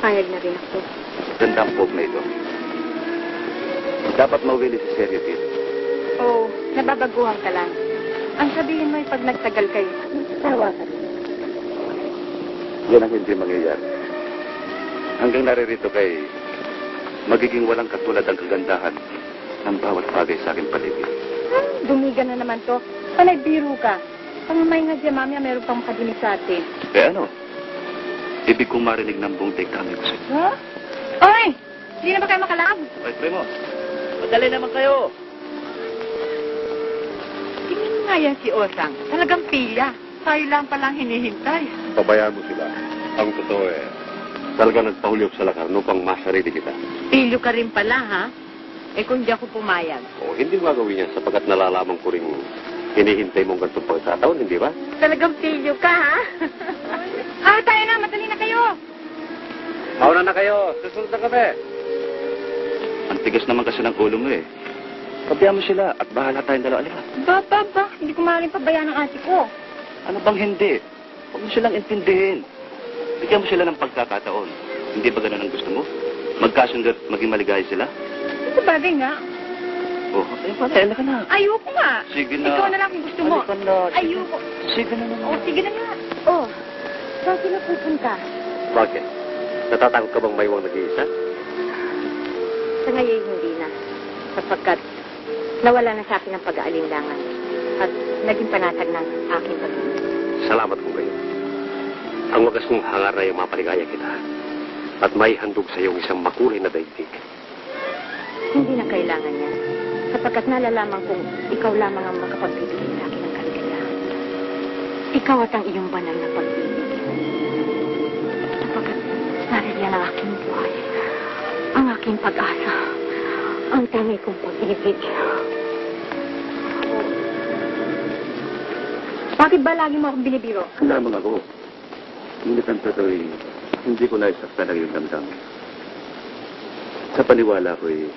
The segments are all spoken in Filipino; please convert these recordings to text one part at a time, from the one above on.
Payag na rin ako. Gandang poke na ito. Dapat mawili si Sergio dito. Oo, nababaguhan ka lang. Ang sabihin mo ay pag nagtagal kayo, tawa ka rin. Yan ang hindi mangyayari. Hanggang naririto kay magiging walang katulad ang kagandahan ng bawat bagay sa aking paligid. Dumiga na naman to. Panay biro ka. Pangmay nga dyan, mamaya meron pang makadinig sa atin. Ano? Ibig kong marinig ng buong dami ko sa'yo. Ha? Oy! Hindi na ba kayo makalab? Ay, Primo. Madali naman kayo. Tingin nga yan si Osang. Talagang pilya. Tayo lang palang hinihintay. Pabayaan mo sila. Ang totoo talaga nagpahuli sa lakar upang masarili kita. Pilyo ka rin pala, ha? Eh kung di ako pumayag. O, hindi mo gagawin yan sapagkat nalalaman ko rin hinihintay mong ganitong pagkataon, hindi ba? Talagang pilyo ka, ha? Tayo na! Madali na kayo! Mauna na kayo. Susunod na kami. Ang tigas naman kasi ng ulo mo eh. Pabayaan mo sila at bahala tayong dalawa. Alika. Ba? Hindi ko maaaring pabayaan ang ate ko. Ano bang hindi? Huwag mo silang intindihin. Bigyan mo sila ng pagkakataon. Hindi ba ganun ang gusto mo? Magkasundo at maging maligaya sila? Ito bagay nga. Oh, ayun pala. Alika na. Ayoko nga. Sige na. Ikaw na lang kung gusto mo. Alika na. Ayoko. Sige na naman. Sige na nga. Saan sila pupunta? Bakit? Natatakot ka bang maiwang nag-iisa? Sa ngayon hindi na. Sapagkat nawala na sa akin ang pag-aalinlangan. At naging panatag ng aking pag-ibig. Salamat kung gayon. Ang wagas kong hangar na yung mapaligaya kita. At may handog sa iyong isang makulay na daigdig. Hindi na kailangan yan. Sapagkat nalalaman kong ikaw lamang ang makapagbibigay sa akin ng kaligayahan. Ikaw at ang iyong banal na pag-ibig. Sapagkat naririyan ang aking buhay. Ang aking pag-asa. Ang tangi kong pag-ibig. Bakit ba lagi mo akong binibiro? Lamang ako. Ngunit ang totoo'y hindi ko naisaktan ang iyong damdamin. Sa paniwala ko'y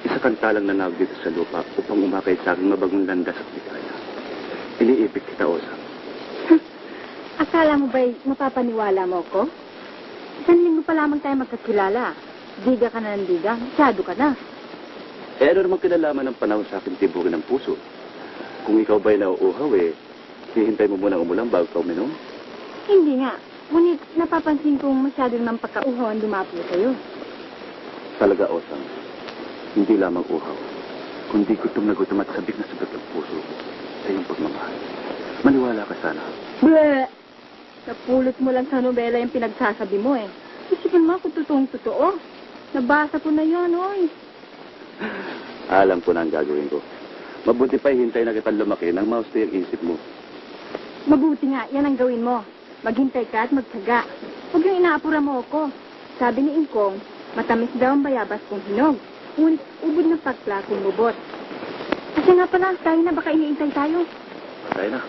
isa kang talang nanawag dito sa lupa upang umakay sa aking mabagong landas at ligaya. Iniibig kita, Osang. Akala mo ba'y mapapaniwala mo ko? Isang linggo pa lamang tayo magkakilala. Diga ka na ng diga. Masyado ka na. Ano namang kinalaman ng panahon sa aking tibugin ng puso? Kung ikaw ba'y nauuhaw hihintay mo muna umulang bago ka uminom? Hindi nga. Ngunit napapansin kong masyado naman pagkauhaw ang dumapo sa'yo. Talaga, Osang. Hindi lamang uhaw, kundi gutom na gutom at sabik na sabik ang puso sa iyong pagmamahal. Maniwala ka sana. Bleh! Napulot mo lang sa nobela yung pinagsasabi mo eh. Isipin mo kung totoong totoo. Nabasa ko na yun, oy. Alam ko na ang gagawin ko. Mabuti pa hintay na kitang lumaki nang mausto yung isip mo. Mabuti nga, yan ang gawin mo. Maghintay ka at magtsaga. Huwag yung inaapura mo ako. Sabi ni Ingkong, matamis daw ang bayabas kung hinog. Ngunit ubod ng pagla kung bubot. Kasi nga pala, tayo na baka iniintay tayo. Patay na.